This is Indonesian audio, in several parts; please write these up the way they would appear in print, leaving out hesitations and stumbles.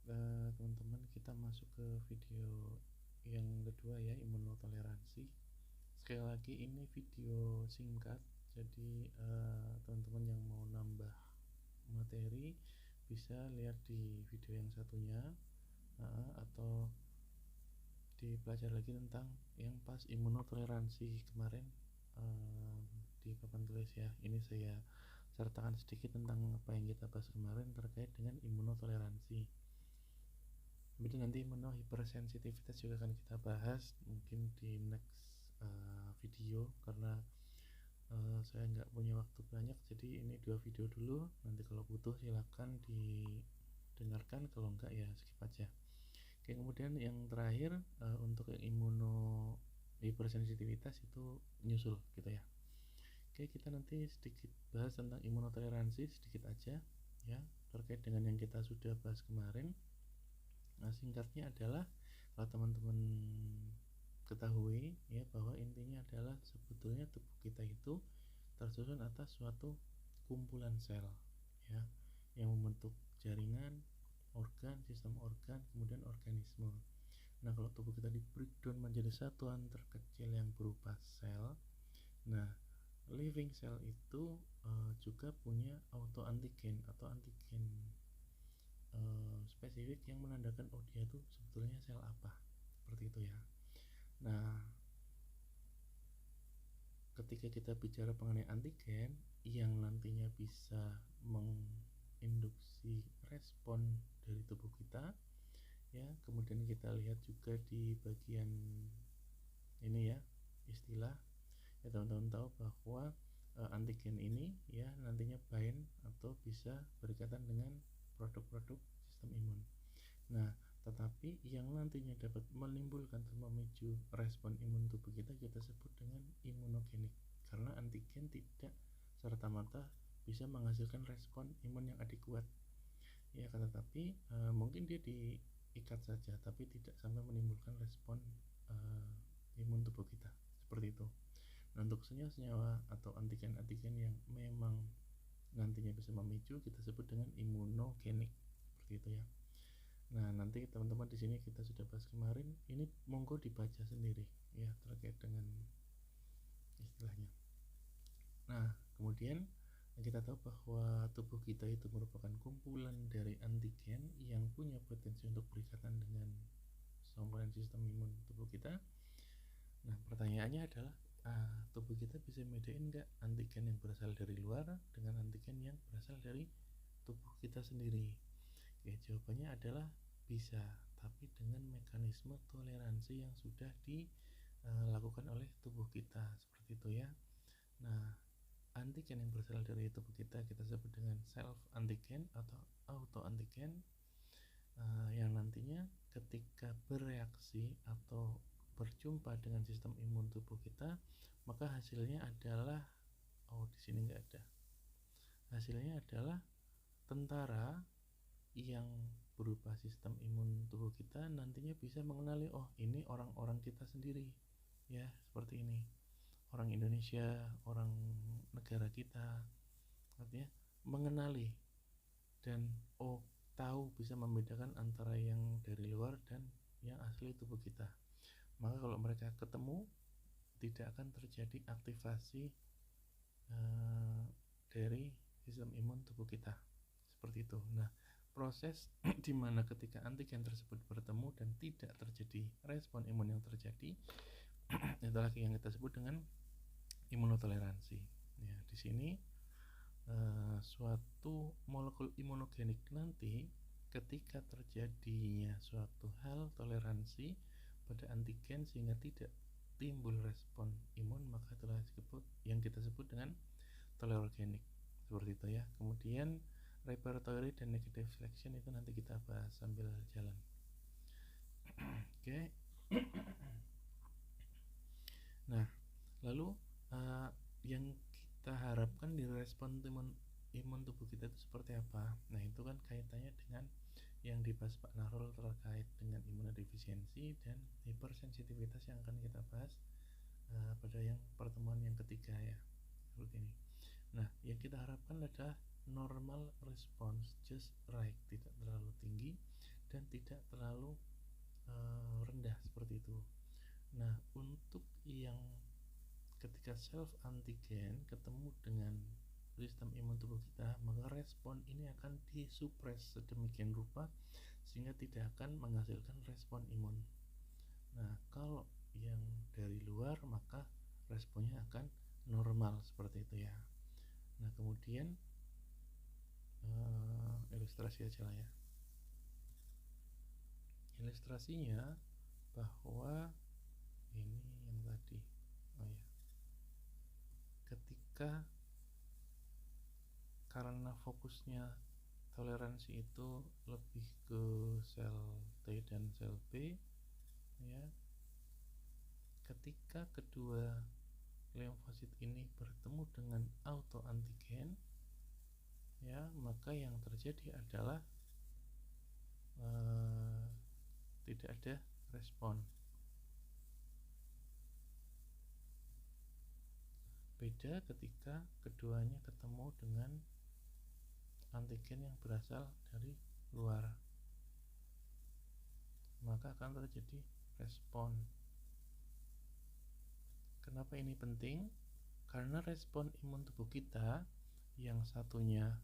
teman-teman, kita masuk ke video yang kedua ya, imunotoleransi. Sekali lagi ini video singkat, jadi teman-teman yang mau nambah materi bisa lihat di video yang satunya, atau dipelajari lagi tentang yang pas imunotoleransi kemarin di papan tulis ya. Ini saya sertakan sedikit tentang apa yang kita bahas kemarin terkait dengan imunotoleransi. Kemudian nanti hipersensitivitas juga akan kita bahas mungkin di next video, karena saya nggak punya waktu banyak, jadi ini 2 video dulu. Nanti kalau butuh silahkan didengarkan, kalau enggak ya skip aja. Oke, kemudian yang terakhir untuk yang hipersensitivitas itu nyusul gitu ya. Oke, kita nanti sedikit bahas tentang imunotoleransi sedikit aja ya, terkait dengan yang kita sudah bahas kemarin. Nah, singkatnya adalah, kalau teman-teman ketahui ya, bahwa intinya adalah sebetulnya tubuh kita itu tersusun atas suatu kumpulan sel ya, yang membentuk jaringan, organ, sistem organ, kemudian organisme. Nah, kalau tubuh kita di breakdown menjadi satuan terkecil yang berupa sel, nah living cell itu juga punya autoantigen atau antigen spesifik yang menandakan dia itu sebetulnya sel apa, seperti itu ya. Nah, ketika kita bicara mengenai antigen yang nantinya bisa menginduksi respon dari tubuh kita ya, kemudian kita lihat juga di bagian ini ya, istilah ya, teman-teman tahu bahwa antigen ini ya nantinya bind atau bisa berkaitan dengan produk-produk sistem imun. Nah, tetapi yang nantinya dapat menimbulkan atau memicu respon imun tubuh kita sebut dengan imunogenik, karena antigen tidak serta-merta bisa menghasilkan respon imun yang adekuat ya, tetapi mungkin dia diikat saja tapi tidak sampai menimbulkan respon imun tubuh kita, seperti itu. Nah, untuk senyawa-senyawa atau antigen-antigen yang memang nantinya bisa memicu kita sebut dengan imunogenik, seperti itu ya. Nah, nanti teman-teman di sini kita sudah bahas kemarin, ini monggo dibaca sendiri ya terkait dengan istilahnya. Nah, kemudian kita tahu bahwa tubuh kita itu merupakan kumpulan dari antigen yang punya potensi untuk berikatan dengan komponen sistem imun tubuh kita. Nah, pertanyaannya adalah tubuh kita bisa bedain nggak antigen yang berasal dari luar dengan antigen yang berasal dari tubuh kita sendiri? Oke, jawabannya adalah bisa, tapi dengan mekanisme toleransi yang sudah dilakukan oleh tubuh kita, seperti itu ya. Nah, antigen yang berasal dari tubuh kita sebut dengan self antigen atau auto antigen, yang nantinya ketika bereaksi atau berjumpa dengan sistem imun tubuh kita, maka hasilnya adalah di sini nggak ada. Hasilnya adalah tentara yang berupa sistem imun tubuh kita nantinya bisa mengenali, ini orang-orang kita sendiri ya, seperti ini, orang Indonesia, orang negara kita, artinya mengenali dan tahu, bisa membedakan antara yang dari luar dan yang asli tubuh kita. Maka kalau mereka ketemu, tidak akan terjadi aktivasi dari sistem imun tubuh kita, seperti itu. Nah, proses di mana ketika antigen tersebut bertemu dan tidak terjadi respon imun yang terjadi itulah yang kita sebut dengan imunotoleransi. Ya, di sini suatu molekul imunogenik nanti ketika terjadinya suatu hal toleransi pada antigen sehingga tidak timbul respon imun, maka itulah yang kita sebut dengan tolerogenik, seperti itu ya. Kemudian repertory dan negative selection itu nanti kita bahas sambil jalan. Oke. Nah, lalu yang kita harapkan di respon imun tubuh kita itu seperti apa? Nah, itu kan kaitannya dengan yang dibahas Pak Narul terkait dengan imunodefisiensi dan hipersensitivitas yang akan kita bahas pada yang pertemuan yang ketiga ya, seperti ini. Nah, yang kita harapkan adalah normal response, just right, tidak terlalu tinggi dan terlalu rendah seperti itu. Nah, untuk yang ketika self antigen ketemu dengan sistem imun tubuh kita, maka respon ini akan disupres sedemikian rupa sehingga tidak akan menghasilkan respon imun. Nah, kalau yang dari luar maka responnya akan normal seperti itu ya. Nah, kemudian ilustrasi aja lah ya. Ilustrasinya bahwa ini yang tadi, ketika karena fokusnya toleransi itu lebih ke sel T dan sel B ya, ketika kedua limfosit ini bertemu dengan autoantigen ya, maka yang terjadi adalah tidak ada respon. Beda ketika keduanya ketemu dengan antigen yang berasal dari luar, maka akan terjadi respon. Kenapa ini penting? Karena respon imun tubuh kita yang satunya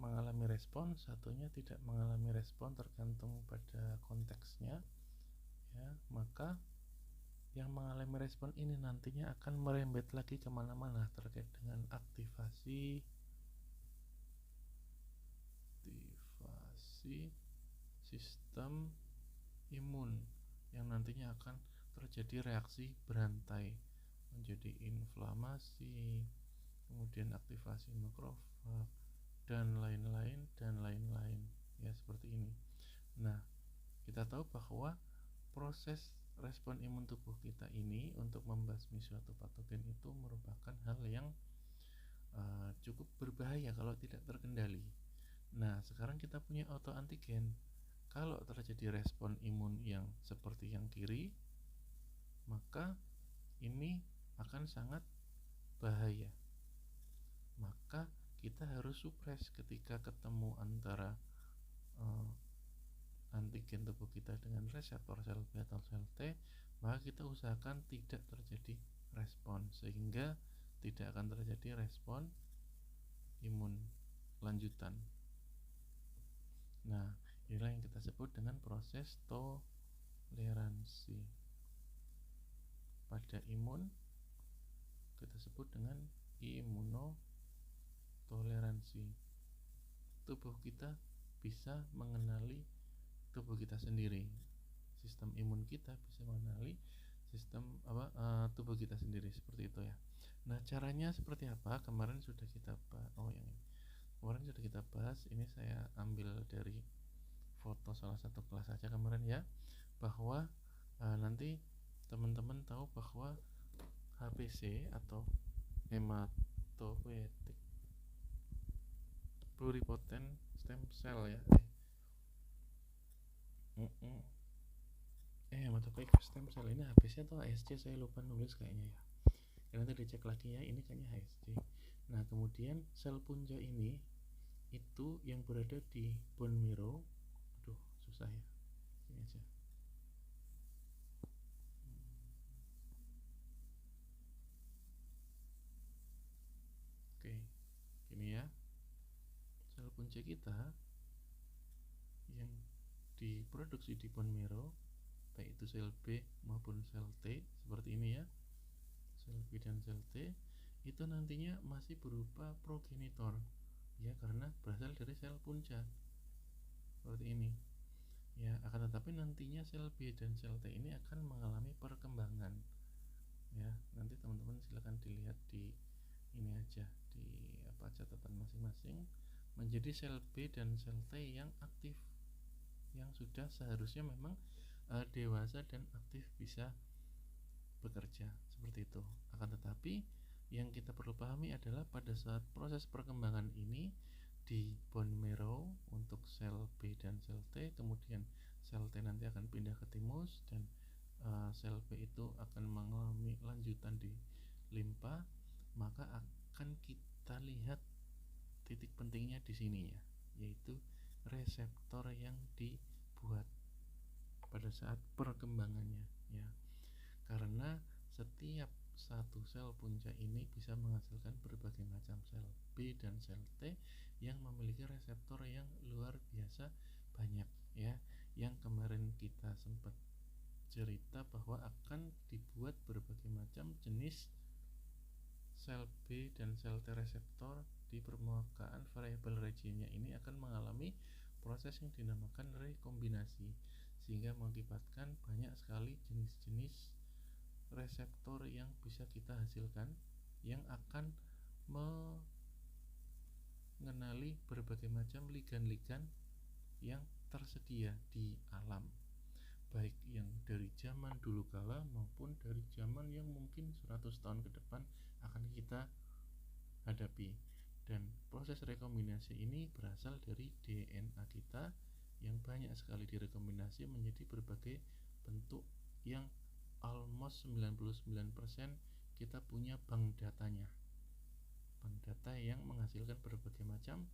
mengalami respon, satunya tidak mengalami respon, tergantung pada konteksnya ya. Maka yang mengalami respon ini nantinya akan merembet lagi kemana-mana terkait dengan aktivasi sistem imun yang nantinya akan terjadi reaksi berantai menjadi inflamasi, kemudian aktivasi makrofag dan lain-lain ya, seperti ini. Nah, kita tahu bahwa proses respon imun tubuh kita ini untuk membasmi suatu patogen itu merupakan hal yang cukup berbahaya kalau tidak terkendali. Nah, sekarang kita punya autoantigen. Kalau terjadi respon imun yang seperti yang kiri, maka ini akan sangat bahaya. Maka kita harus supres ketika ketemu antara antigen tubuh kita dengan reseptor sel B atau sel T, maka kita usahakan tidak terjadi respon sehingga tidak akan terjadi respon imun lanjutan. Nah, inilah yang kita sebut dengan proses toleransi. Pada imun kita sebut dengan imunotoleransi. Tubuh kita bisa mengenali tubuh kita sendiri. Sistem imun kita bisa mengenali sistem tubuh kita sendiri, seperti itu ya. Nah, caranya seperti apa? Kemarin sudah kita bahas. Ini saya ambil dari foto salah satu kelas saja kemarin ya, bahwa nanti teman-teman tahu bahwa HPC atau hematopoietic pluripotent stem cell ya, hematopoietic stem cell ini HPC atau HSC, saya lupa nulis kayaknya ya. Nanti dicek lagi ya, ini kayaknya HSC. Nah, kemudian sel punca ini itu yang berada di bone marrow. Aduh, susah ya. Ini aja. Oke, gini ya. Sel punca kita yang diproduksi di bone marrow, baik itu sel B maupun sel T, seperti ini ya. Sel B dan sel T itu nantinya masih berupa progenitor ya, karena berasal dari sel punca seperti ini ya. Akan tetapi nantinya sel B dan sel T ini akan mengalami perkembangan ya. Nanti teman-teman silahkan dilihat di ini aja, di catatan masing-masing, menjadi sel B dan sel T yang aktif, yang sudah seharusnya memang dewasa dan aktif bisa bekerja seperti itu. Akan tetapi yang kita perlu pahami adalah pada saat proses perkembangan ini di bone marrow untuk sel B dan sel T, kemudian sel T nanti akan pindah ke timus dan sel B itu akan mengalami lanjutan di limpa, maka akan kita lihat titik pentingnya di sini ya, yaitu reseptor yang dibuat pada saat perkembangannya ya. Karena setiap satu sel punca ini bisa menghasilkan berbagai macam sel B dan sel T yang memiliki reseptor yang luar biasa banyak ya. Yang kemarin kita sempat cerita bahwa akan dibuat berbagai macam jenis sel B dan sel T reseptor di permukaan variabel regionnya ini akan mengalami proses yang dinamakan rekombinasi, sehingga mengakibatkan banyak sekali jenis-jenis reseptor yang bisa kita hasilkan yang akan mengenali berbagai macam ligan-ligan yang tersedia di alam, baik yang dari zaman dulu kala maupun dari zaman yang mungkin 100 tahun ke depan akan kita hadapi. Dan proses rekombinasi ini berasal dari DNA kita yang banyak sekali direkombinasi menjadi berbagai bentuk yang almost 99% kita punya bank datanya, bank data yang menghasilkan berbagai macam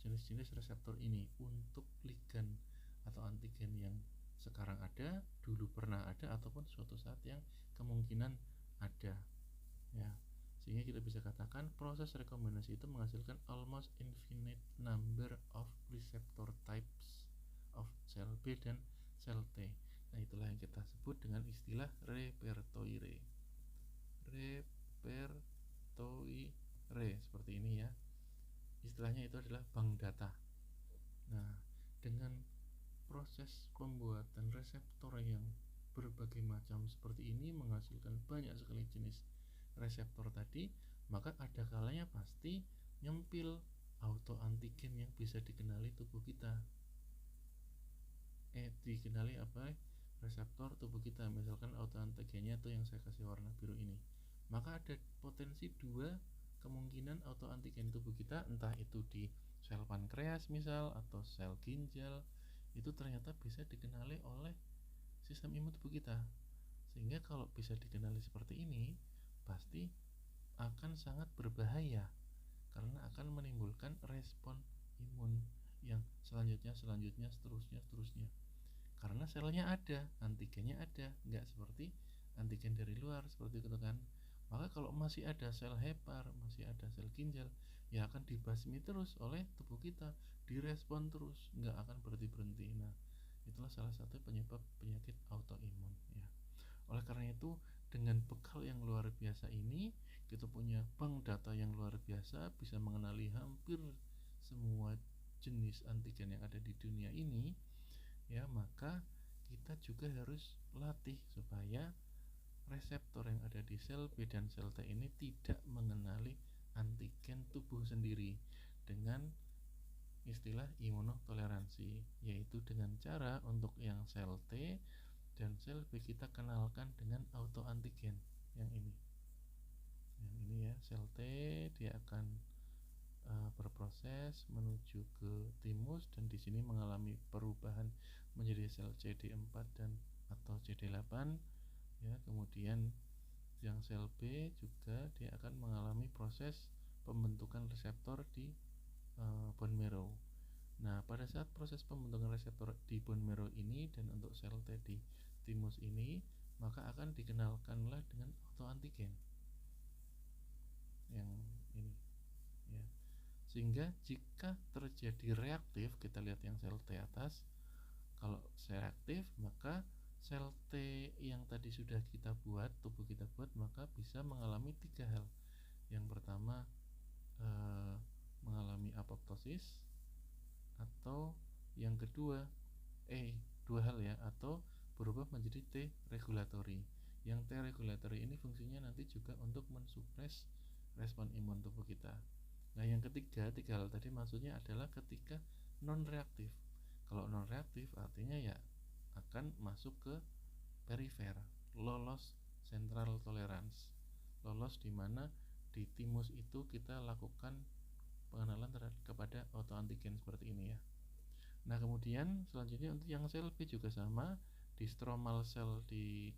jenis-jenis reseptor ini untuk ligan atau antigen yang sekarang ada, dulu pernah ada, ataupun suatu saat yang kemungkinan ada ya. Sehingga kita bisa katakan proses rekombinasi itu menghasilkan almost infinite number of receptor types of sel B dan sel T. Nah, itulah yang kita sebut dengan istilah repertoire. Repertoire seperti ini ya. Istilahnya itu adalah bank data. Nah, dengan proses pembuatan reseptor yang berbagai macam seperti ini menghasilkan banyak sekali jenis reseptor tadi, maka ada kalanya pasti nyempil autoantigen yang bisa dikenali tubuh kita. Dikenali apa? Reseptor tubuh kita. Misalkan autoantigennya itu yang saya kasih warna biru ini. Maka ada potensi dua kemungkinan autoantigen tubuh kita, entah itu di sel pankreas misal atau sel ginjal, itu ternyata bisa dikenali oleh sistem imun tubuh kita. Sehingga kalau bisa dikenali seperti ini, pasti akan sangat berbahaya karena akan menimbulkan respon imun yang selanjutnya seterusnya. Karena selnya ada, antigennya ada, nggak seperti antigen dari luar seperti itu kan. Maka kalau masih ada sel hepar, masih ada sel ginjal, ya akan dibasmi terus oleh tubuh kita, direspon terus, nggak akan berhenti. Nah, itulah salah satu penyebab penyakit autoimun ya. Oleh karena itu, dengan bekal yang luar biasa ini, kita punya bank data yang luar biasa, bisa mengenali hampir semua jenis antigen yang ada di dunia ini ya. Maka kita juga harus latih supaya reseptor yang ada di sel B dan sel T ini tidak mengenali antigen tubuh sendiri dengan istilah imunotoleransi, yaitu dengan cara untuk yang sel T dan sel B kita kenalkan dengan autoantigen yang ini ya. Sel T dia akan berproses menuju ke timus dan di sini mengalami perubahan menjadi sel CD4 dan atau CD8 ya. Kemudian yang sel B juga dia akan mengalami proses pembentukan reseptor di bone marrow. Nah, pada saat proses pembentukan reseptor di bone marrow ini dan untuk sel T di timus ini, maka akan dikenalkanlah dengan autoantigen yang ini ya. Sehingga jika terjadi reaktif, kita lihat yang sel T atas, kalau reaktif maka sel T yang tadi sudah kita buat, tubuh kita buat, maka bisa mengalami tiga hal. Yang pertama mengalami apoptosis, atau yang kedua dua hal ya, atau berubah menjadi T regulatory. Yang T regulatory ini fungsinya nanti juga untuk mensupres respon imun tubuh kita. Nah, yang ketiga, tiga hal tadi maksudnya adalah ketika non reaktif. Kalau non reaktif artinya ya akan masuk ke perifer, lolos central tolerance, lolos di mana di timus itu kita lakukan pengenalan kepada autoantigen seperti ini ya. Nah, kemudian selanjutnya untuk yang sel B juga sama, di stromal cell di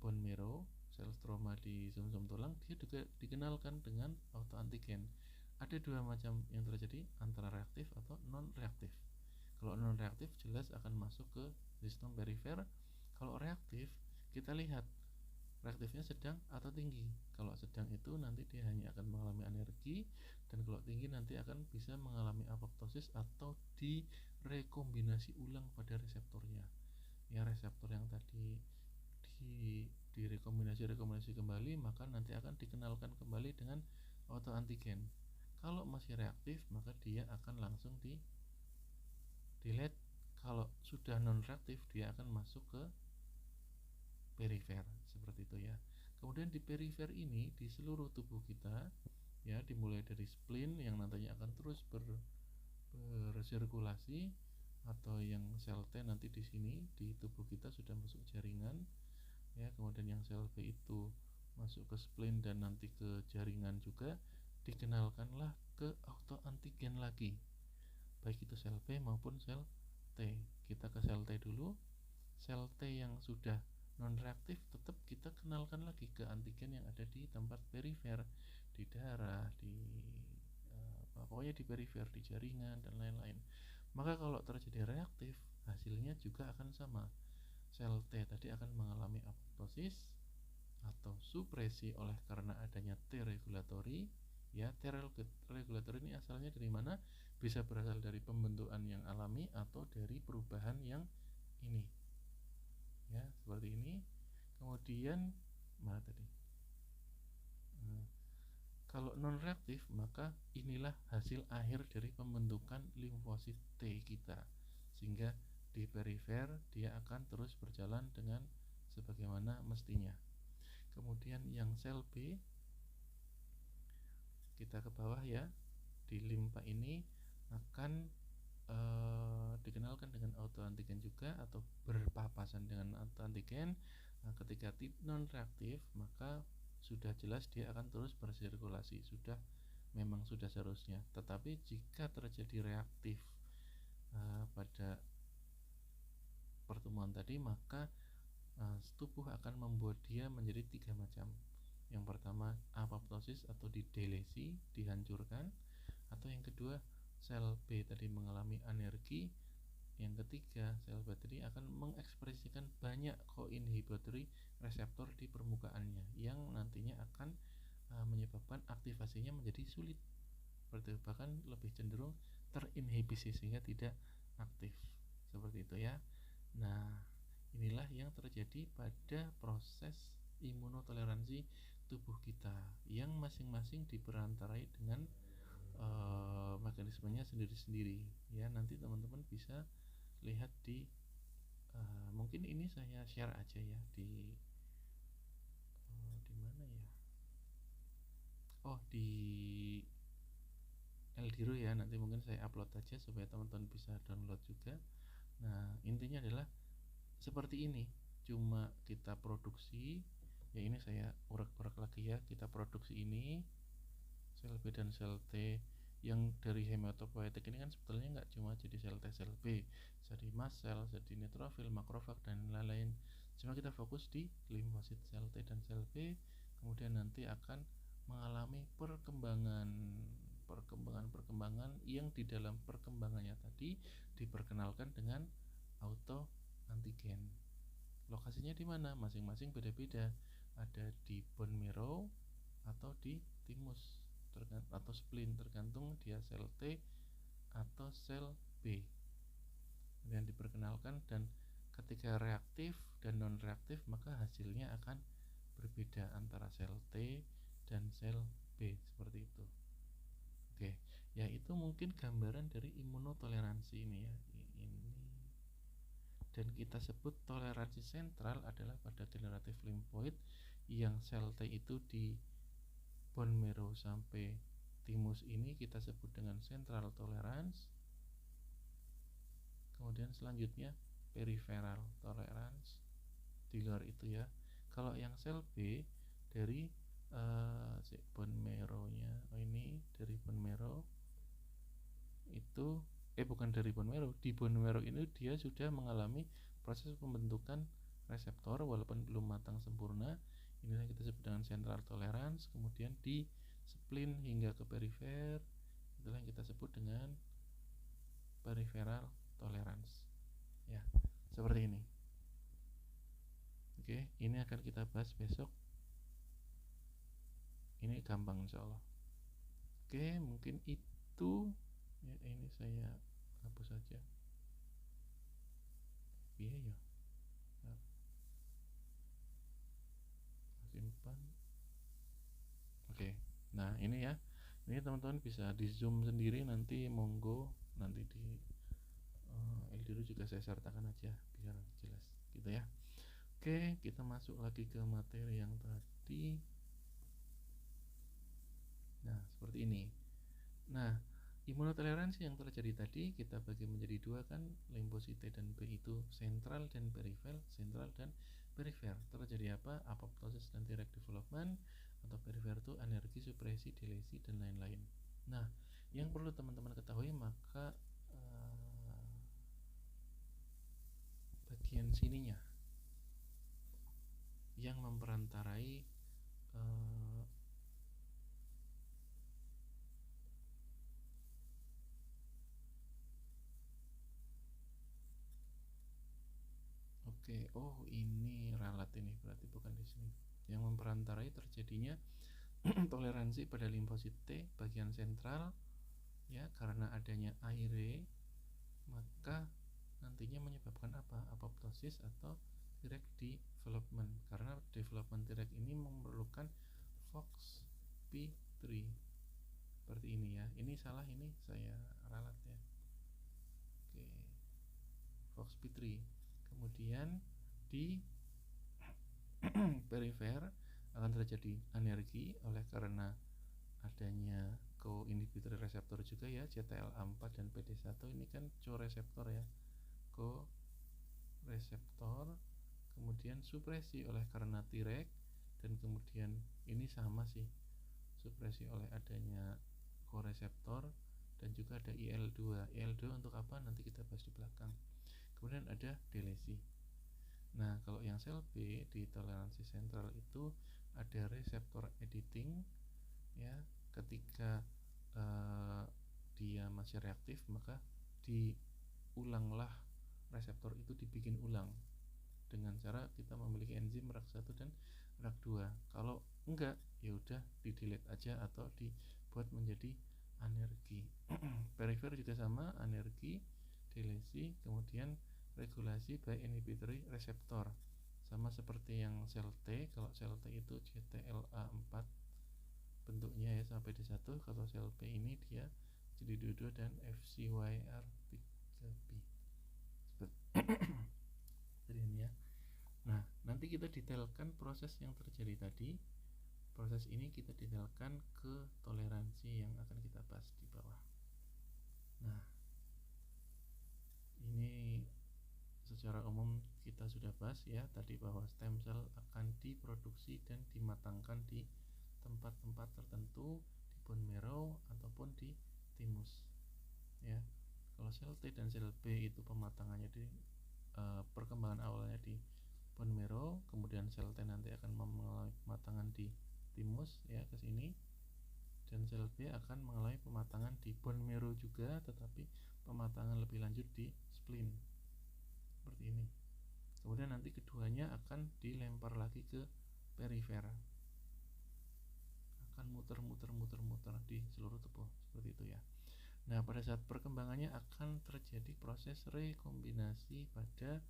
bone marrow, sel stroma di sumsum tulang, dia juga dikenalkan dengan autoantigen. Ada dua macam yang terjadi, antara reaktif atau non reaktif. Kalau non reaktif jelas akan masuk ke sistem perifer. Kalau reaktif kita lihat reaktifnya sedang atau tinggi. Kalau sedang itu nanti dia hanya akan mengalami anergi, dan kalau tinggi nanti akan bisa mengalami apoptosis atau direkombinasi ulang pada reseptornya. Ya, reseptor yang tadi direkombinasi kembali, maka nanti akan dikenalkan kembali dengan autoantigen. Kalau masih reaktif maka dia akan langsung di delete. Kalau sudah non reaktif dia akan masuk ke perifer, seperti itu ya. Kemudian di perifer ini di seluruh tubuh kita ya, dimulai dari spleen yang nantinya akan terus bersirkulasi, atau yang sel T nanti di sini di tubuh kita sudah masuk jaringan ya. Kemudian yang sel B itu masuk ke spleen dan nanti ke jaringan juga, dikenalkanlah ke autoantigen lagi, baik itu sel B maupun sel T. Kita ke sel T dulu. Sel T yang sudah non reaktif tetap kita kenalkan lagi ke antigen yang ada di tempat perifer, di darah, di pokoknya di perifer, di jaringan dan lain-lain. Maka kalau terjadi reaktif, hasilnya juga akan sama. Sel T tadi akan mengalami apoptosis atau supresi oleh karena adanya T regulatory. Ya, T regulatory ini asalnya dari mana? Bisa berasal dari pembentukan yang alami atau dari perubahan yang ini. Ya, seperti ini. Kemudian mana tadi? Kalau non reaktif maka inilah hasil akhir dari pembentukan limfosit T kita, sehingga di perifer dia akan terus berjalan dengan sebagaimana mestinya. Kemudian yang sel B kita ke bawah ya, di limfa ini akan dikenalkan dengan autoantigen juga atau berpapasan dengan autoantigen. Nah, ketika non reaktif maka sudah jelas dia akan terus bersirkulasi, memang sudah seharusnya. Tetapi jika terjadi reaktif pada pertemuan tadi, maka tubuh akan membuat dia menjadi 3 macam. Yang pertama apoptosis atau didelesi, dihancurkan. Atau yang kedua sel B tadi mengalami anergi. Yang ketiga sel B tadi akan mengekspresikan banyak co-inhibitory reseptor di permukaannya, yang nantinya akan menyebabkan aktivasinya menjadi sulit, bahkan lebih cenderung terinhibisi sehingga tidak aktif, seperti itu ya. Nah, inilah yang terjadi pada proses imunotoleransi tubuh kita, yang masing-masing diperantarai dengan mekanismenya sendiri-sendiri ya. Nanti teman-teman bisa lihat di mungkin ini saya share aja ya di mana ya, di Eldiro ya. Nanti mungkin saya upload aja supaya teman-teman bisa download juga. Nah, intinya adalah seperti ini, cuma kita produksi ya. Ini saya urak-urak lagi ya. Kita produksi ini sel B dan sel T yang dari hematopoietik ini kan sebetulnya nggak cuma jadi sel T, sel B, jadi mast cell, jadi neutrofil, makrofag dan lain-lain. Cuma kita fokus di limfosit sel T dan sel B. Kemudian nanti akan mengalami perkembangan yang di dalam perkembangannya tadi diperkenalkan dengan autoantigen. Lokasinya di mana? Masing-masing beda-beda. Ada di bone marrow atau di timus atau spleen, tergantung dia sel T atau sel B yang diperkenalkan. Dan ketika reaktif dan non reaktif maka hasilnya akan berbeda antara sel T dan sel B, seperti itu. Oke, ya itu mungkin gambaran dari imunotoleransi ini ya. Dan kita sebut toleransi sentral adalah pada generatif limfoid, yang sel T itu di bone marrow sampai timus ini kita sebut dengan central tolerance. Kemudian selanjutnya peripheral tolerance di luar itu ya. Kalau yang sel B dari bone marrow-nya, ini dari bone marrow itu bukan dari bone marrow. Di bone marrow ini dia sudah mengalami proses pembentukan reseptor walaupun belum matang sempurna. Inilah kita sebut dengan central tolerance. Kemudian di spleen hingga ke perifer, itulah yang kita sebut dengan peripheral tolerance ya, seperti ini. Oke, ini akan kita bahas besok. Ini gampang insya Allah. Oke, mungkin itu ya, ini saya hapus saja. Iya ya, simpan. Oke, nah ini ya, ini teman-teman bisa di zoom sendiri, nanti monggo nanti di Eldiro juga saya sertakan aja biar jelas gitu ya. Oke, kita masuk lagi ke materi yang tadi. Nah, seperti ini. Nah, imunotoleransi yang terjadi tadi kita bagi menjadi dua kan, limfosit T dan B itu sentral dan perifer. Sentral dan perifer terjadi apa? Apoptosis dan Treg development, atau perifer itu anergi, supresi, delesi dan lain-lain. Nah, yang perlu teman-teman ketahui, maka bagian sininya yang memperantarai Oke, oh ini relat ini, berarti bukan di sini. Yang memperantarai terjadinya toleransi pada limfosit T bagian sentral ya, karena adanya aire, maka nantinya menyebabkan apa? Apoptosis atau Treg development, karena development Treg ini memerlukan FOXP3 seperti ini ya. Ini salah, ini saya ralat ya. Oke, FOXP3. Kemudian di perifer akan terjadi anergi oleh karena adanya co-inhibitory reseptor juga ya, CTLA4 dan PD1. Ini kan co-reseptor ya, co-reseptor. Kemudian supresi oleh karena Treg, dan kemudian ini sama sih, supresi oleh adanya co-reseptor, dan juga ada IL2. IL2 untuk apa? Nanti kita bahas di belakang. Kemudian ada delesi. Nah, kalau yang sel B di toleransi sentral itu ada reseptor editing ya, ketika dia masih reaktif maka diulanglah reseptor itu, dibikin ulang dengan cara kita memiliki enzim RAK1 dan RAK2. Kalau enggak ya udah di delete aja atau dibuat menjadi anergi. Perifer juga sama, anergi, delesi, kemudian regulasi by inhibitory reseptor, sama seperti yang sel T. Kalau sel T itu CTLA4 bentuknya ya sampai D1. Kalau sel B ini dia CD22 dan FcYR3b seperti ini ya. Nah, nanti kita detailkan proses yang terjadi tadi. Proses ini kita detailkan ke toleransi yang akan kita bahas di bawah. Nah, ini secara umum kita sudah bahas ya tadi, bahwa stem cell akan diproduksi dan dimatangkan di tempat-tempat tertentu, di bone marrow ataupun di timus ya. Kalau sel T dan sel B itu pematangannya di perkembangan awalnya di bone marrow, kemudian sel T nanti akan mengalami pematangan di timus ya ke sini, dan sel B akan mengalami pematangan di bone marrow juga, tetapi pematangan lebih lanjut di spleen seperti ini. Kemudian nanti keduanya akan dilempar lagi ke perifer, akan muter-muter di seluruh tubuh seperti itu ya. Nah, pada saat perkembangannya akan terjadi proses rekombinasi pada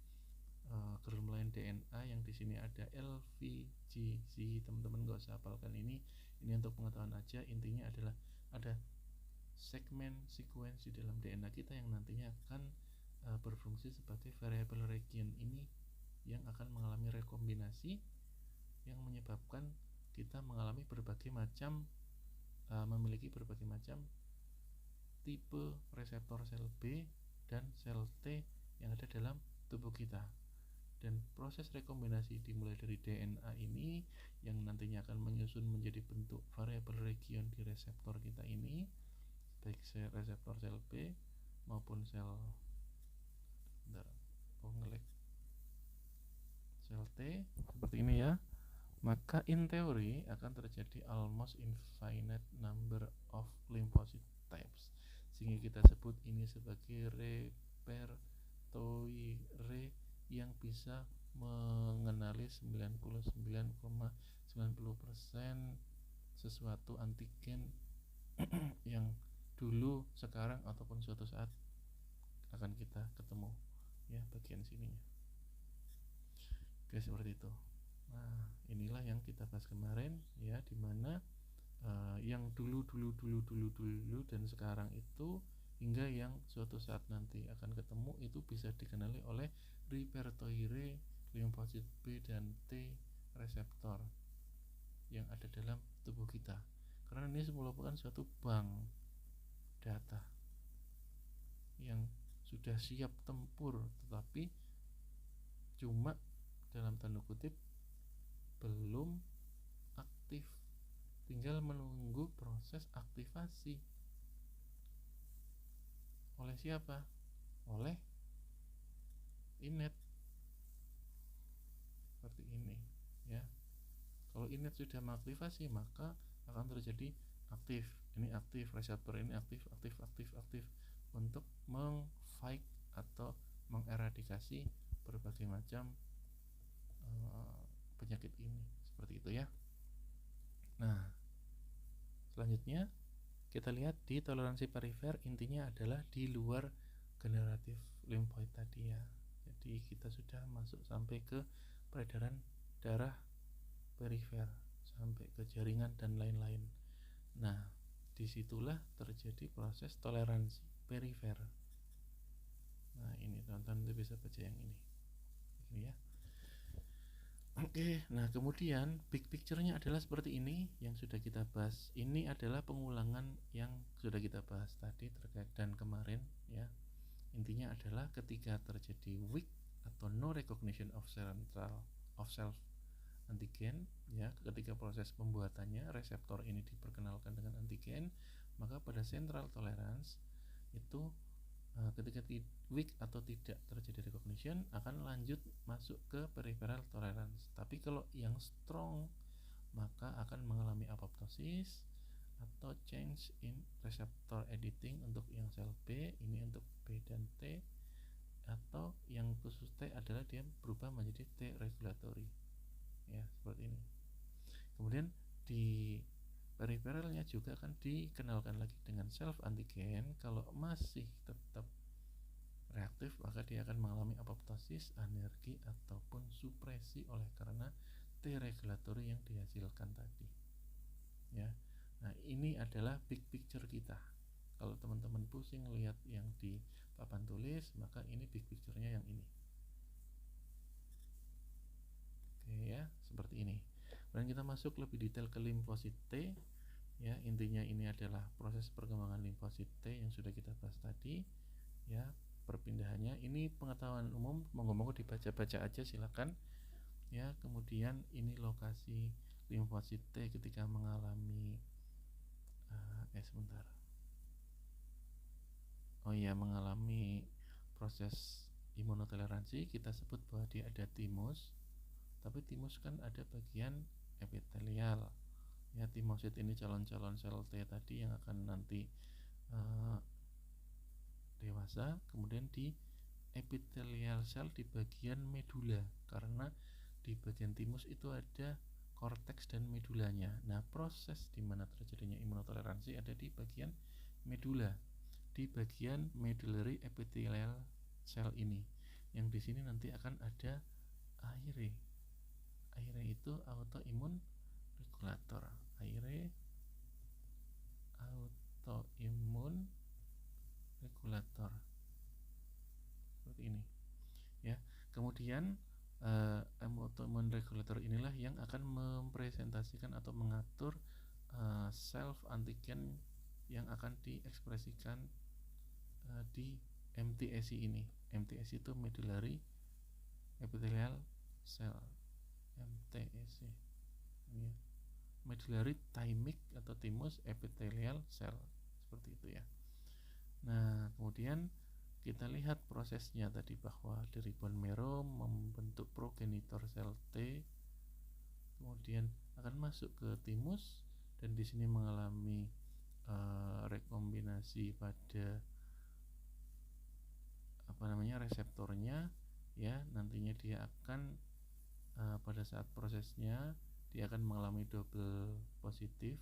gerombolan DNA yang di sini ada LVGC. Teman-teman gak usah hafalkan ini untuk pengetahuan aja. Intinya adalah ada segmen sequence di dalam DNA kita yang nantinya akan berfungsi sebagai variable region ini, yang akan mengalami rekombinasi yang menyebabkan kita mengalami berbagai macam memiliki berbagai macam tipe reseptor sel B dan sel T yang ada dalam tubuh kita. Dan proses rekombinasi dimulai dari DNA ini yang nantinya akan menyusun menjadi bentuk variable region di reseptor kita ini, baik reseptor sel B maupun sel T seperti ini ya. Maka in teori akan terjadi almost infinite number of lymphocyte types, sehingga kita sebut ini sebagai repertoire yang bisa mengenali 99,90% sesuatu antigen yang dulu, sekarang, ataupun suatu saat akan kita ketemu, ya, bagian sininya. Oke, seperti itu. Nah, inilah yang kita bahas kemarin, ya, dimana yang dulu dan sekarang itu hingga yang suatu saat nanti akan ketemu itu bisa dikenali oleh repertoire limfosit B dan T reseptor yang ada dalam tubuh kita, karena ini merupakan suatu bank data yang sudah siap tempur, tetapi cuma dalam tanda kutip belum aktif, tinggal menunggu proses aktivasi. Oleh siapa? Oleh INET. Seperti ini, ya. Kalau INET sudah mengaktifasi, maka akan terjadi aktif. Ini aktif, reseptor ini aktif untuk meng-fight atau mengeradikasi berbagai macam penyakit ini. Seperti itu, ya. Nah, selanjutnya kita lihat di toleransi perifer, intinya adalah di luar generatif limfoid tadi, ya. Jadi kita sudah masuk sampai ke peredaran darah perifer, sampai ke jaringan dan lain-lain. Nah, disitulah terjadi proses toleransi perifer. Nah, ini teman-teman bisa baca yang ini ya. Oke, nah kemudian big picture-nya adalah seperti ini yang sudah kita bahas. Ini adalah pengulangan yang sudah kita bahas tadi terkait dan kemarin, ya. Intinya adalah ketika terjadi weak atau no recognition of self antigen, ya, ketika proses pembuatannya reseptor ini diperkenalkan dengan antigen, maka pada central tolerance itu ketika weak atau tidak terjadi recognition akan lanjut masuk ke peripheral tolerance. Tapi kalau yang strong maka akan mengalami apoptosis atau change in receptor editing untuk yang sel B, ini untuk B dan T, atau yang khusus T adalah dia berubah menjadi T regulatory, ya, seperti ini. Kemudian di periferalnya juga akan dikenalkan lagi dengan self antigen. Kalau masih tetap reaktif maka dia akan mengalami apoptosis, anergi, ataupun supresi oleh karena T regulatory yang dihasilkan tadi, ya. Nah, ini adalah big picture kita. Kalau teman-teman pusing lihat yang di papan tulis, maka ini big picture-nya yang ini. Oke, ya, seperti ini. Dan kita masuk lebih detail ke limfosit T, ya. Intinya ini adalah proses perkembangan limfosit T yang sudah kita bahas tadi, ya. Perpindahannya ini pengetahuan umum, monggo-monggo dibaca-baca aja silakan, ya. Kemudian ini lokasi limfosit T ketika mengalami mengalami proses imunotoleransi, kita sebut bahwa dia ada timus. Tapi timus kan ada bagian epitelial, ya. Timosit ini calon-calon sel T tadi yang akan nanti dewasa. Kemudian di epitelial sel di bagian medula, karena di bagian timus itu ada korteks dan medulanya. Nah, proses di mana terjadinya imunotoleransi ada di bagian medula, di bagian medullary epithelial cell ini, yang di sini nanti akan ada aire itu autoimun regulator, seperti ini, ya. Kemudian autoimmune regulator inilah yang akan mempresentasikan atau mengatur self antigen yang akan diekspresikan di MTSI ini. MTSI itu medullary epithelial cell, MTSI ini, medullary thymic atau thymus epithelial cell, seperti itu, ya. Nah, kemudian kita lihat prosesnya tadi bahwa dari bone marrow membentuk progenitor sel T, kemudian akan masuk ke timus dan di sini mengalami rekombinasi pada reseptornya, ya nantinya dia akan pada saat prosesnya dia akan mengalami double positif,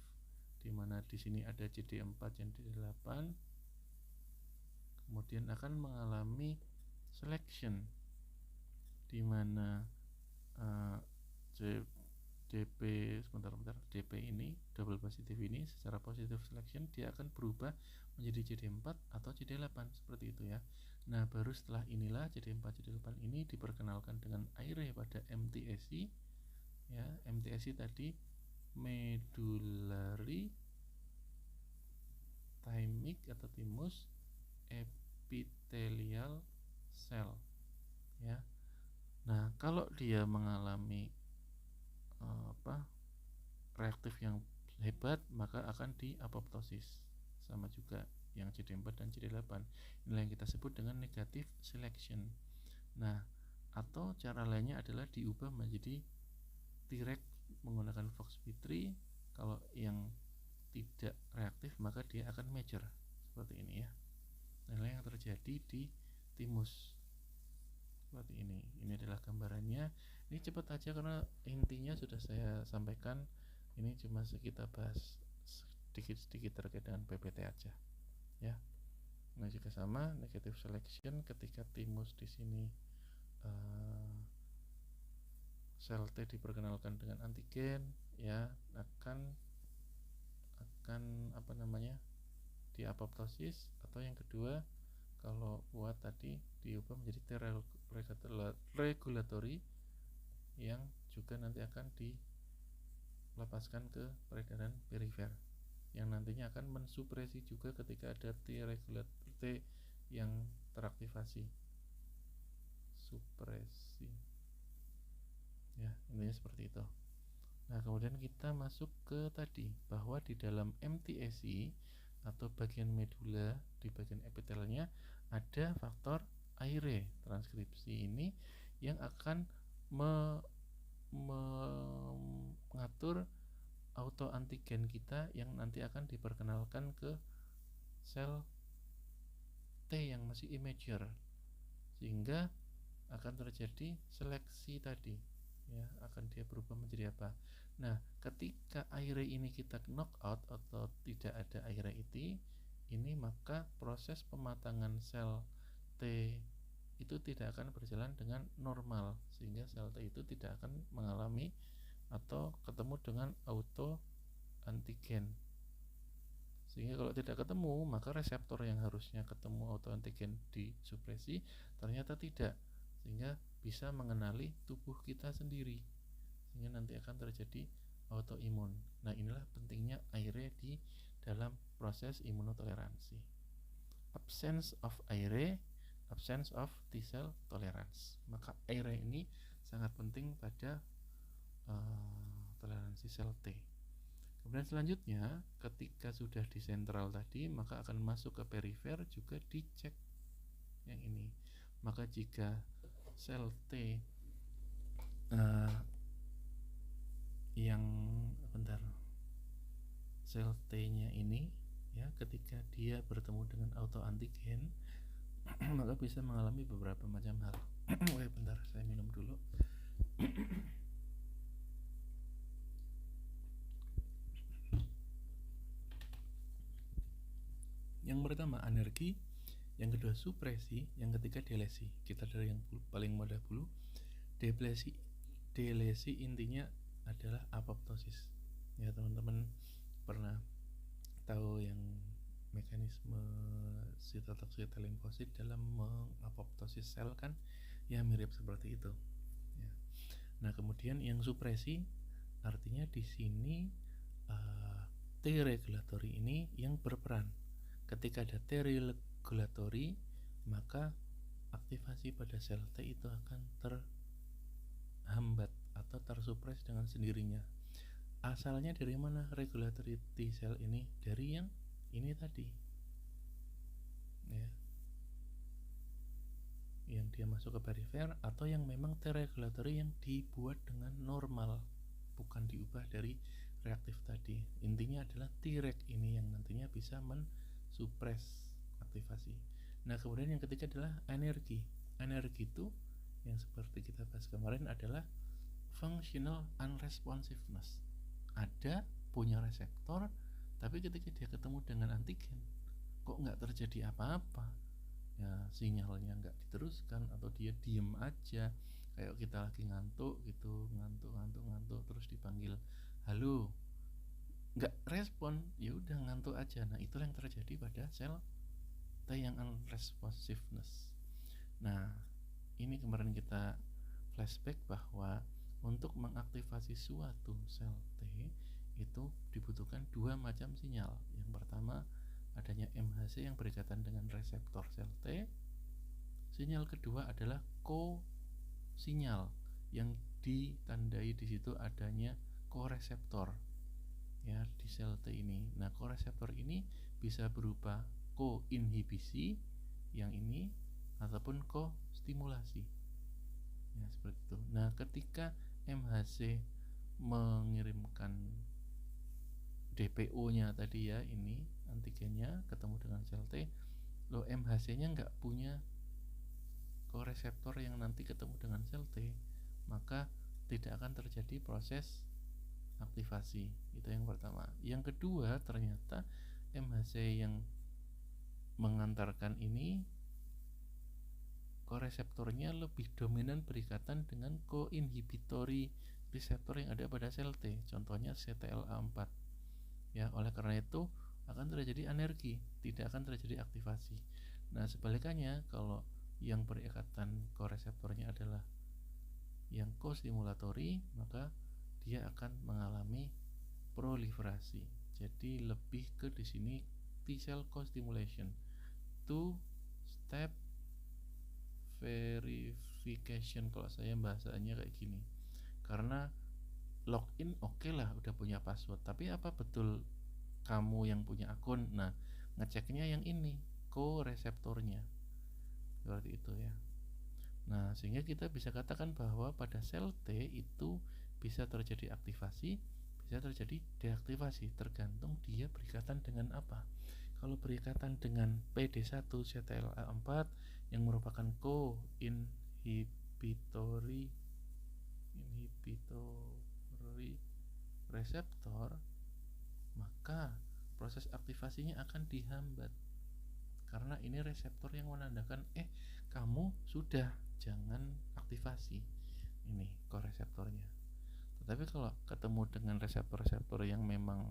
dimana di sini ada CD4 dan CD8, kemudian akan mengalami selection, dimana DP ini double positif ini secara positif selection dia akan berubah menjadi CD4 atau CD8 seperti itu ya. Nah, baru setelah inilah CD4 CD8 ini diperkenalkan dengan AIRE pada MTSI ya. MTSI tadi medullary thymic atau thymus epithelial cell ya. Nah, kalau dia mengalami reaktif yang hebat, maka akan di apoptosis, sama juga yang CD4 dan CD8. Inilah yang kita sebut dengan negative selection. Nah, atau cara lainnya adalah diubah menjadi Treg menggunakan FOXP3. Kalau yang tidak reaktif maka dia akan major seperti ini ya. Inilah yang terjadi di timus seperti ini. Ini adalah gambarannya. Ini cepat aja karena intinya sudah saya sampaikan. Ini cuma kita bahas sedikit-sedikit terkait dengan PPT aja ya. Nah, juga sama negative selection ketika timus di sini sel T diperkenalkan dengan antigen ya, akan di apoptosis, atau yang kedua kalau kuat tadi diubah menjadi T regulatory yang juga nanti akan dilepaskan ke peredaran perifer yang nantinya akan mensupresi juga ketika ada T yang teraktivasi, supresi ya, intinya seperti itu. Nah, kemudian kita masuk ke tadi bahwa di dalam MTSI atau bagian medula di bagian epitelnya ada faktor AIRE transkripsi ini yang akan mengatur autoantigen kita yang nanti akan diperkenalkan ke sel T yang masih immature, sehingga akan terjadi seleksi tadi ya, akan dia berubah menjadi apa. Nah, ketika AIRE ini kita knock out atau tidak ada AIRE ini, maka proses pematangan sel T itu tidak akan berjalan dengan normal, sehingga sel T itu tidak akan mengalami atau ketemu dengan auto antigen. Sehingga kalau tidak ketemu, maka reseptor yang harusnya ketemu auto antigen disupresi ternyata tidak, sehingga bisa mengenali tubuh kita sendiri, sehingga nanti akan terjadi autoimun. Nah, inilah pentingnya AIRE di dalam proses imunotoleransi. Absence of AIRE, absence of T cell tolerance. Maka AIRE ini sangat penting pada toleransi sel T. Kemudian selanjutnya, ketika sudah di sentral tadi, maka akan masuk ke perifer, juga dicek yang ini. Maka jika sel T sel T-nya ini ya, ketika dia bertemu dengan autoantigen maka bisa mengalami beberapa macam hal. Bentar, saya minum dulu. Yang pertama anergi, yang kedua supresi, yang ketiga delesi. Kita dari yang paling mudah dulu. Delesi intinya adalah apoptosis. Ya, teman-teman pernah tahu yang mekanisme sitotoksik limfosit dalam mengapoptosis sel kan? Ya, mirip seperti itu. Ya. Nah, kemudian yang supresi artinya di sini T regulatory ini yang berperan. Ketika ada T regulatory, maka aktivasi pada sel T itu akan terhambat atau tersupres dengan sendirinya. Asalnya dari mana regulatory T cell ini? Dari yang ini tadi ya, yang dia masuk ke perifer, atau yang memang T regulatory yang dibuat dengan normal, bukan diubah dari reaktif tadi. Intinya adalah Treg ini yang nantinya bisa mensupres aktivasi. Nah, kemudian yang ketiga adalah energi. Energi itu yang seperti kita bahas kemarin adalah functional unresponsiveness. Ada punya reseptor, tapi ketika dia ketemu dengan antigen, kok nggak terjadi apa-apa. Ya, sinyalnya nggak diteruskan atau dia diem aja, kayak kita lagi ngantuk gitu, ngantuk terus dipanggil halo, nggak respon, ya udah ngantuk aja. Nah, itulah yang terjadi pada sel T yang unresponsiveness. Nah, ini kemarin kita flashback bahwa untuk mengaktifasi suatu sel T itu dibutuhkan dua macam sinyal. Yang pertama adanya MHC yang berikatan dengan reseptor sel T. Sinyal kedua adalah ko-sinyal yang ditandai di situ adanya koreseptor ya di sel T ini. Nah, koreseptor ini bisa berupa ko-inhibisi yang ini ataupun ko-stimulasi. Ya, seperti itu. Nah, ketika MHC mengirimkan DPO-nya tadi ya, ini antigennya ketemu dengan sel T, lo MHC-nya nggak punya koreseptor yang nanti ketemu dengan sel T, maka tidak akan terjadi proses aktivasi. Itu yang pertama. Yang kedua, ternyata MHC yang mengantarkan ini koreseptornya lebih dominan berikatan dengan co-inhibitory reseptor yang ada pada sel T, contohnya CTLA4. Ya, oleh karena itu akan terjadi anergi, tidak akan terjadi aktivasi. Nah, sebalikannya kalau yang berikatan koreseptornya adalah yang co-stimulatory, maka dia akan mengalami proliferasi. Jadi lebih ke di sini T-cell co-stimulation, two step verification kalau saya bahasanya kayak gini. Karena login oke lah, udah punya password, tapi apa betul kamu yang punya akun? Nah, ngeceknya yang ini, koreseptornya, seperti itu ya. Nah, sehingga kita bisa katakan bahwa pada sel T itu bisa terjadi aktivasi, bisa terjadi deaktivasi, tergantung dia berikatan dengan apa. Kalau berikatan dengan PD1 CTLA4 yang merupakan co-inhibitory reseptor, maka proses aktivasinya akan dihambat karena ini reseptor yang menandakan kamu sudah, jangan aktivasi ini koreseptornya. Tetapi kalau ketemu dengan reseptor-reseptor yang memang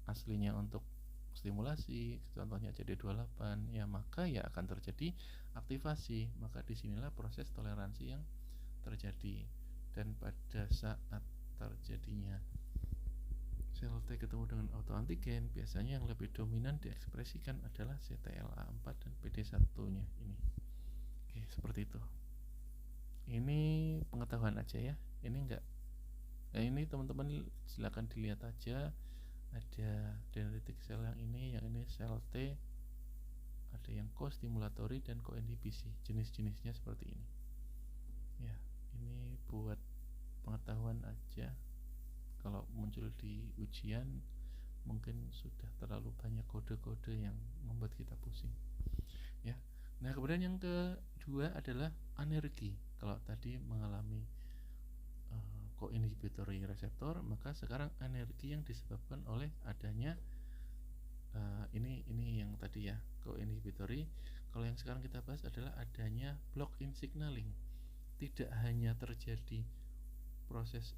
aslinya untuk stimulasi, contohnya CD28, ya maka ya akan terjadi aktivasi. Maka disinilah proses toleransi yang terjadi. Dan pada saat terjadinya sel T ketemu dengan autoantigen, biasanya yang lebih dominan diekspresikan adalah CTLA4 dan PD1-nya ini. Oke, seperti itu. Ini pengetahuan aja ya. Ini enggak. Nah, ini teman-teman silakan dilihat aja. Ada dendritic cell yang ini sel T, ada yang co-stimulatory dan co-inhibisi, jenis-jenisnya seperti ini ya. Ini buat pengetahuan aja, kalau muncul di ujian mungkin sudah terlalu banyak kode-kode yang membuat kita pusing ya. Nah, kemudian yang kedua adalah anergi. Kalau tadi mengalami co-inhibitory reseptor, maka sekarang anergi yang disebabkan oleh adanya ini yang tadi ya, co-inhibitory. Kalau yang sekarang kita bahas adalah adanya block-in signaling. Tidak hanya terjadi proses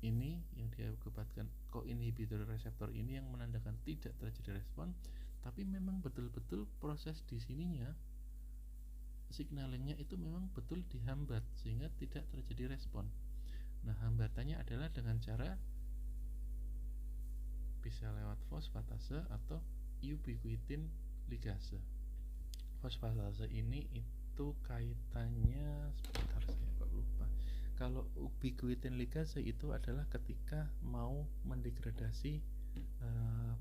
ini yang diakibatkan co-inhibitory reseptor ini yang menandakan tidak terjadi respon, tapi memang betul-betul proses di sininya signalingnya itu memang betul dihambat sehingga tidak terjadi respon. Nah, hambatannya adalah dengan cara bisa lewat fosfatase atau ubiquitin ligase. Fosfatase ini itu kaitannya, sebentar saya kok lupa. Kalau ubiquitin ligase itu adalah ketika mau mendegradasi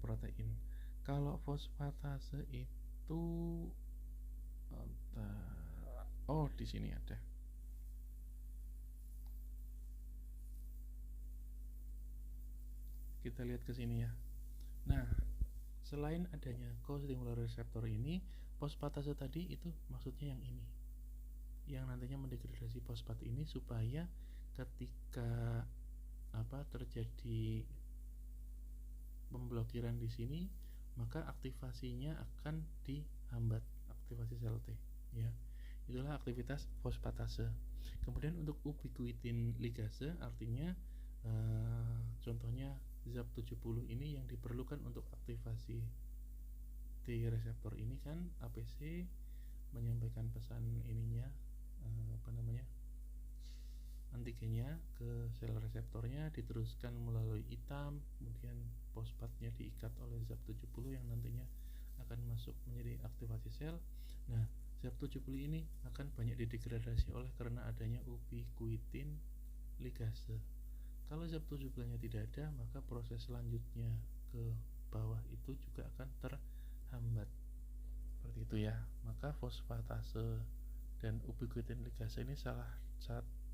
protein. Kalau fosfatase itu di sini ada. Kita lihat ke sini ya. Nah, selain adanya co-stimulatory receptor ini, fosfatase tadi itu maksudnya yang ini, yang nantinya mendegradasi fosfat ini supaya ketika terjadi pemblokiran di sini, maka aktivasinya akan dihambat, aktivasi sel T, ya. Itulah aktivitas fosfatase. Kemudian untuk ubiquitin ligase, artinya contohnya ZAP70 ini yang diperlukan untuk aktivasi T reseptor ini kan APC menyampaikan pesan ininya antigennya ke sel reseptornya, diteruskan melalui hitam, kemudian fosfatnya diikat oleh ZAP70 yang nantinya akan masuk menjadi aktivasi sel. Nah, ZAP70 ini akan banyak didegradasi karena adanya ubiquitin ligase. Kalau ZAP70-nya tidak ada, maka proses selanjutnya ke bawah itu juga akan terhambat. Seperti itu ya. Maka fosfatase dan ubiquitin ligase ini salah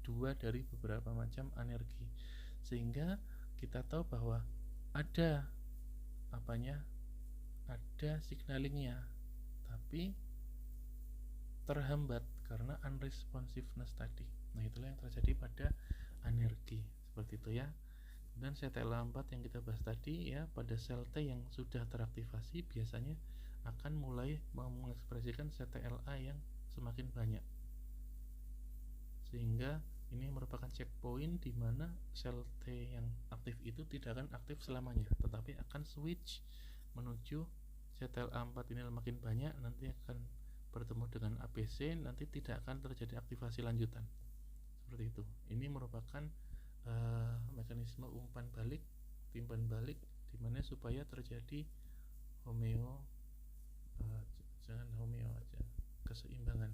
dua dari beberapa macam anergi, sehingga kita tahu bahwa ada signalingnya, tapi terhambat karena unresponsiveness tadi. Nah, itulah yang terjadi pada anergi, seperti itu ya. Dan CTLA4 yang kita bahas tadi ya, pada sel T yang sudah teraktivasi biasanya akan mulai mengekspresikan CTLA yang semakin banyak, sehingga ini merupakan checkpoint di mana sel T yang aktif itu tidak akan aktif selamanya, tetapi akan switch menuju CTLA4 ini makin banyak, nanti akan bertemu dengan APC, nanti tidak akan terjadi aktivasi lanjutan. Seperti itu. Ini merupakan mekanisme umpan balik, timbal balik, dimana supaya terjadi keseimbangan.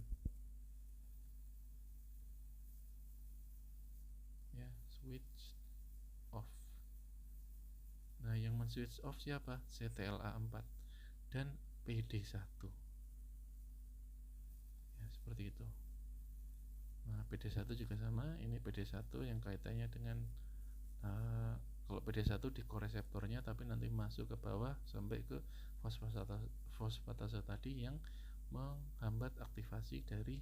Ya, switch off. Nah, yang men-switch off siapa? CTLA4 dan PD1. Ya, seperti itu. Nah, PD1 juga sama. Ini PD1 yang kaitannya dengan kalau PD1 di koreseptornya, tapi nanti masuk ke bawah sampai ke fosfatase tadi yang menghambat aktivasi dari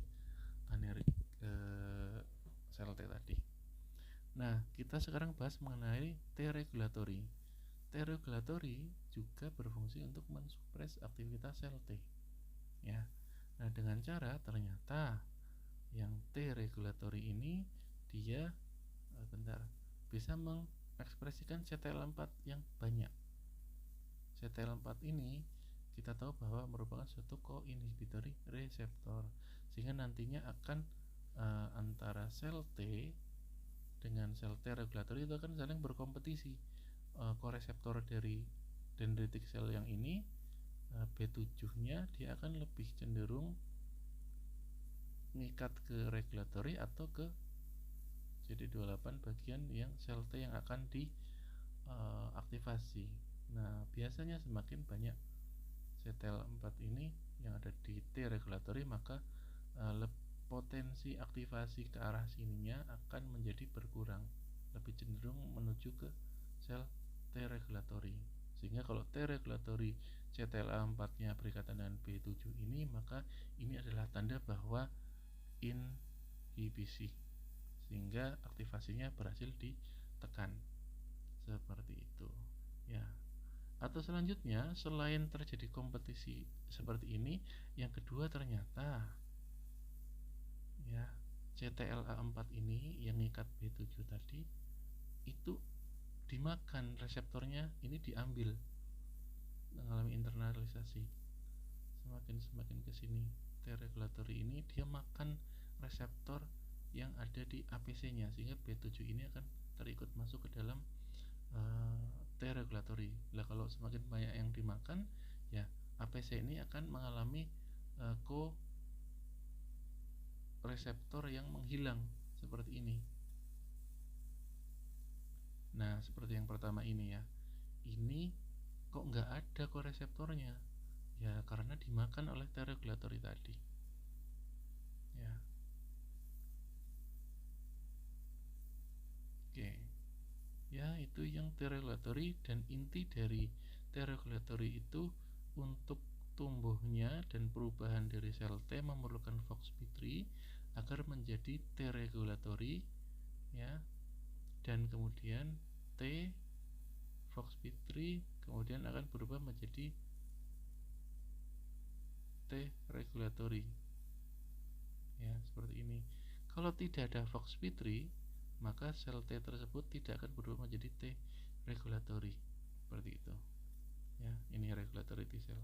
anergi sel T tadi. Nah, kita sekarang bahas mengenai T-regulatory. T-regulatory juga berfungsi untuk mensupres aktivitas sel T. Ya. Nah, dengan cara ternyata yang T-regulatory ini dia bisa mengekspresikan CTLA4 yang banyak. CTLA4 ini kita tahu bahwa merupakan suatu co-inhibitory reseptor, sehingga nantinya akan antara sel T dengan sel T regulatory itu akan saling berkompetisi. Koreseptor dari dendritic cell yang ini B7-nya dia akan lebih cenderung mengikat ke regulatory atau ke CD28 bagian yang sel T yang akan diaktifasi. Nah, biasanya semakin banyak CTLA4 ini yang ada di T regulatory, maka potensi aktivasi ke arah sininya akan menjadi berkurang, lebih cenderung menuju ke sel T regulatory. Sehingga kalau T regulatory CTLA4-nya berikatan dengan B7 ini, maka ini adalah tanda bahwa inhibisi, sehingga aktivasinya berhasil ditekan. Seperti itu ya. Atau selanjutnya, selain terjadi kompetisi seperti ini, yang kedua ternyata ya CTLA4 ini yang ngikat B7 tadi itu dimakan, reseptornya ini diambil, mengalami internalisasi. Semakin ke sini T regulatory ini dia makan reseptor yang ada di APC-nya, sehingga B7 ini akan terikut masuk ke dalam T regulatory. Lah, kalau semakin banyak yang dimakan, ya APC ini akan mengalami reseptor yang menghilang seperti ini. Nah, seperti yang pertama ini ya, ini kok nggak ada koreseptornya? Ya karena dimakan oleh T regulatory tadi ya. Oke ya, itu yang T regulatory, dan inti dari T regulatory itu untuk tumbuhnya dan perubahan dari sel T memerlukan FOXP3 agar menjadi T regulatory ya, dan kemudian T FOXP3 kemudian akan berubah menjadi T regulatory ya, seperti ini. Kalau tidak ada FOXP3 maka sel T tersebut tidak akan berubah menjadi T regulatory seperti itu ya. Ini regulatory T cell.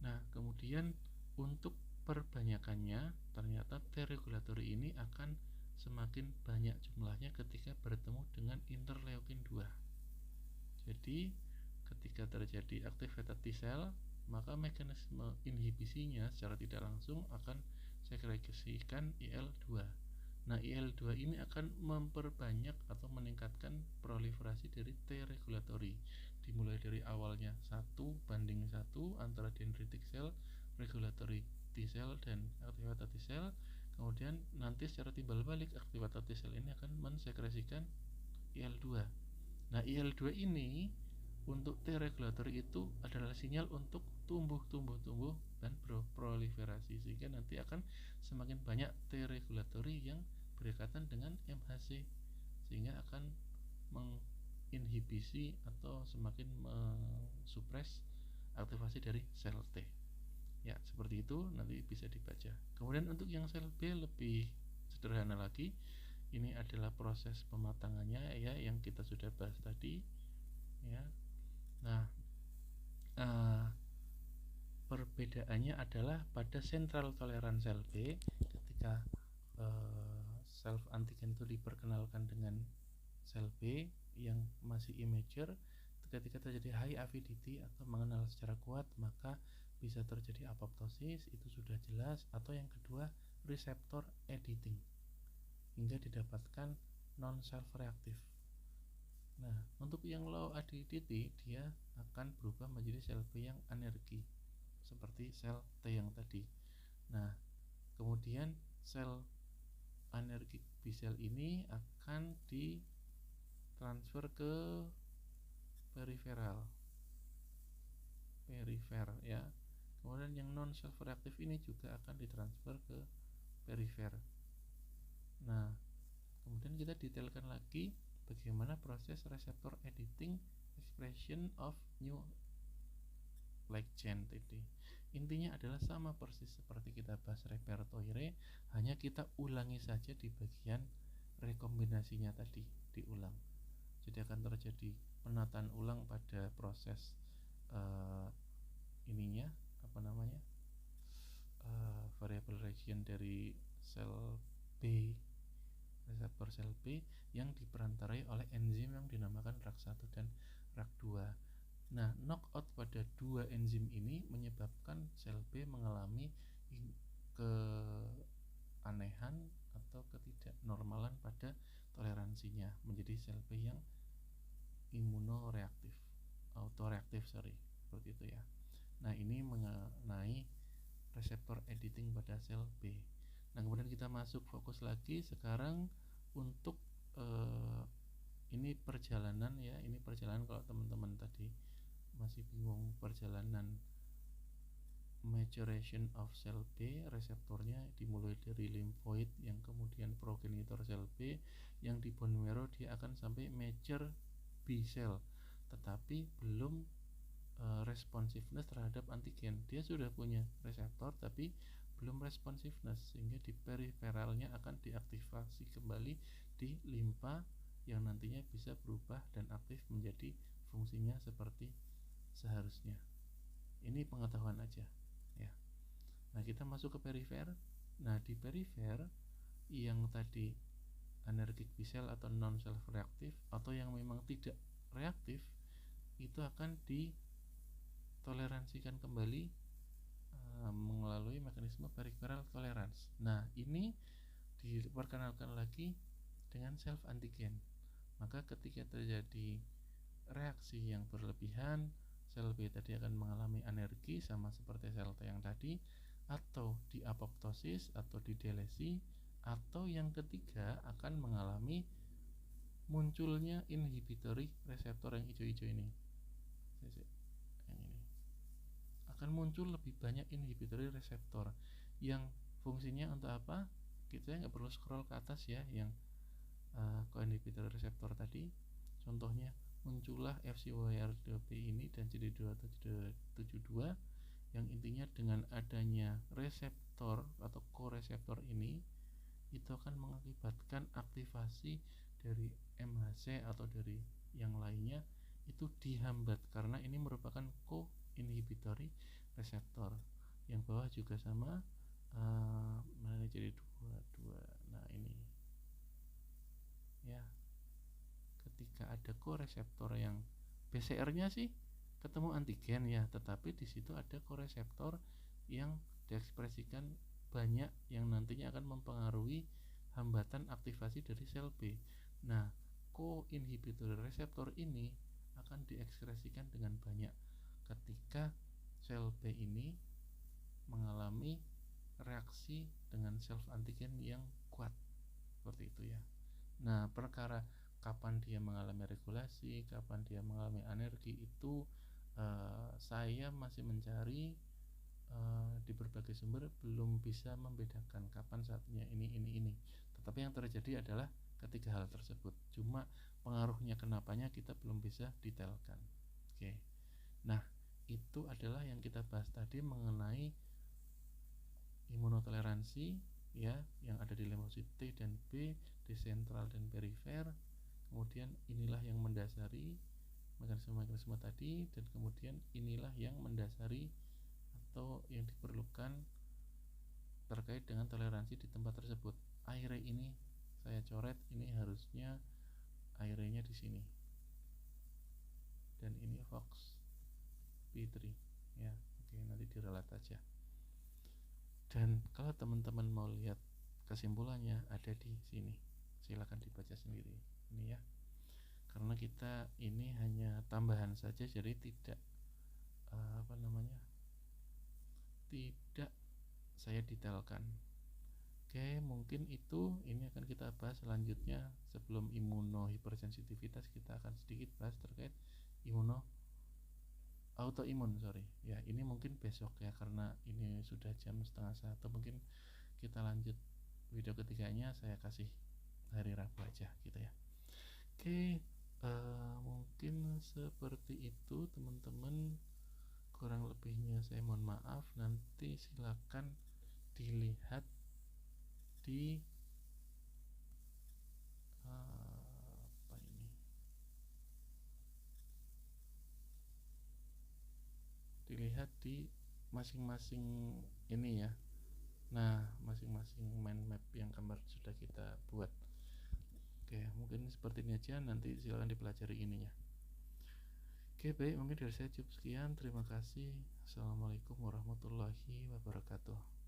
Nah kemudian untuk perbanyakannya ternyata T regulatory ini akan semakin banyak jumlahnya ketika bertemu dengan interleukin 2. Jadi ketika terjadi aktivitas T cell maka mekanisme inhibisinya secara tidak langsung akan sekresikan IL-2. Nah IL-2 ini akan memperbanyak atau meningkatkan proliferasi dari T regulatory, dimulai dari awalnya 1:1 antara dendritic cell, regulatory T cell dan aktivator T cell. Kemudian nanti secara timbal balik aktivator T cell ini akan mensekresikan IL-2. Nah IL-2 ini untuk T regulatory itu adalah sinyal untuk tumbuh dan berproliferasi, sehingga nanti akan semakin banyak T regulatory yang berdekatan dengan MHC, sehingga akan menginhibisi atau semakin mensupres aktivasi dari sel T ya, seperti itu nanti bisa dibaca. Kemudian untuk yang sel B lebih sederhana lagi, ini adalah proses pematangannya ya, yang kita sudah bahas tadi ya. Nah perbedaannya adalah pada central tolerance sel B ketika self antigen itu diperkenalkan dengan sel B yang masih immature, ketika terjadi high avidity atau mengenal secara kuat maka bisa terjadi apoptosis, itu sudah jelas. Atau yang kedua reseptor editing hingga didapatkan non self reaktif. Nah untuk yang low avidity dia akan berubah menjadi sel B yang anergi seperti sel T yang tadi. Nah kemudian sel anergik B cell ini akan ditransfer ke perifer ya. Kemudian yang non self reaktif ini juga akan ditransfer ke perifer. Nah kemudian kita detailkan lagi bagaimana proses reseptor editing expression of new light chain tadi. Intinya adalah sama persis seperti kita bahas repertoire, hanya kita ulangi saja di bagian rekombinasinya tadi, diulang. Jadi akan terjadi penataan ulang pada proses ininya apa namanya variable region dari sel B, reseptor sel B yang diperantarai oleh enzim yang dinamakan RAK1 dan RAK2. Nah, knockout pada dua enzim ini menyebabkan sel B mengalami keanehan atau ketidaknormalan pada toleransinya menjadi sel B yang imunoreaktif, autoreaktif seperti itu ya. Nah, ini mengenai reseptor editing pada sel B. Nah, kemudian kita masuk fokus lagi sekarang untuk ini perjalanan ya. Ini perjalanan kalau teman-teman tadi masih bingung perjalanan maturation of cell B, reseptornya dimulai dari lymphoid yang kemudian progenitor sel B, yang di bone marrow dia akan sampai mature B cell, tetapi belum responsiveness terhadap antigen. Dia sudah punya reseptor tapi belum responsiveness, sehingga di periferalnya akan diaktifasi kembali di limpa yang nantinya bisa berubah dan aktif menjadi fungsinya seperti seharusnya. Ini pengetahuan aja ya. Nah kita masuk ke perifer. Nah di perifer yang tadi anergic B cell atau non self reaktif atau yang memang tidak reaktif itu akan ditoleransikan kembali melalui mekanisme peripheral tolerance. Nah ini diperkenalkan lagi dengan self antigen. Maka ketika terjadi reaksi yang berlebihan, sel B tadi akan mengalami anergi sama seperti sel T yang tadi, atau di apoptosis atau di delesi, atau yang ketiga akan mengalami munculnya inhibitory reseptor yang hijau-hijau ini. Yang ini akan muncul lebih banyak inhibitory reseptor yang fungsinya untuk apa? Kita nggak perlu scroll ke atas ya, yang co-inhibitory reseptor tadi. Contohnya muncullah FcYR2B ini dan CD272 yang intinya dengan adanya reseptor atau koreseptor ini itu akan mengakibatkan aktivasi dari MHC atau dari yang lainnya itu dihambat karena ini merupakan co-inhibitory reseptor. Yang bawah juga sama, mana jadi dua. Nah ini ya, ketika ada koreseptor yang PCR-nya sih ketemu antigen ya, tetapi di situ ada koreseptor yang diekspresikan banyak yang nantinya akan mempengaruhi hambatan aktivasi dari sel B. Nah, co-inhibitory reseptor ini akan diekspresikan dengan banyak ketika sel B ini mengalami reaksi dengan self antigen yang kuat, seperti itu ya. Nah, perkara kapan dia mengalami regulasi, kapan dia mengalami anergi itu saya masih mencari di berbagai sumber, belum bisa membedakan kapan saatnya ini. Tetapi yang terjadi adalah ketiga hal tersebut. Cuma pengaruhnya kenapanya kita belum bisa detailkan. Oke. Nah, itu adalah yang kita bahas tadi mengenai imunotoleransi ya, yang ada di limfosit T dan B, di sentral dan perifer. Kemudian inilah yang mendasari mekanisme tadi, dan kemudian inilah yang mendasari atau yang diperlukan terkait dengan toleransi di tempat tersebut. Aire ini saya coret, ini harusnya airenya di sini, dan ini Fox P3 ya. Oke, nanti direlat aja. Dan kalau teman-teman mau lihat kesimpulannya ada di sini, silakan dibaca sendiri ini ya, karena kita ini hanya tambahan saja, jadi tidak tidak saya detailkan. Oke, mungkin itu ini akan kita bahas selanjutnya. Sebelum imunohipersensitivitas kita akan sedikit bahas terkait autoimun ya. Ini mungkin besok ya, karena ini sudah jam 12:30. Mungkin kita lanjut video ketiganya, saya kasih hari Rabu aja gitu ya. Oke, mungkin seperti itu teman-teman. Kurang lebihnya saya mohon maaf. Nanti silakan dilihat di dilihat di masing-masing ini ya. Nah, masing-masing mind map yang gambar sudah kita buat. Oke, mungkin seperti ini aja, nanti silakan dipelajari ininya. Oke, baik, mungkin dari saya cukup sekian. Terima kasih. Assalamualaikum warahmatullahi wabarakatuh.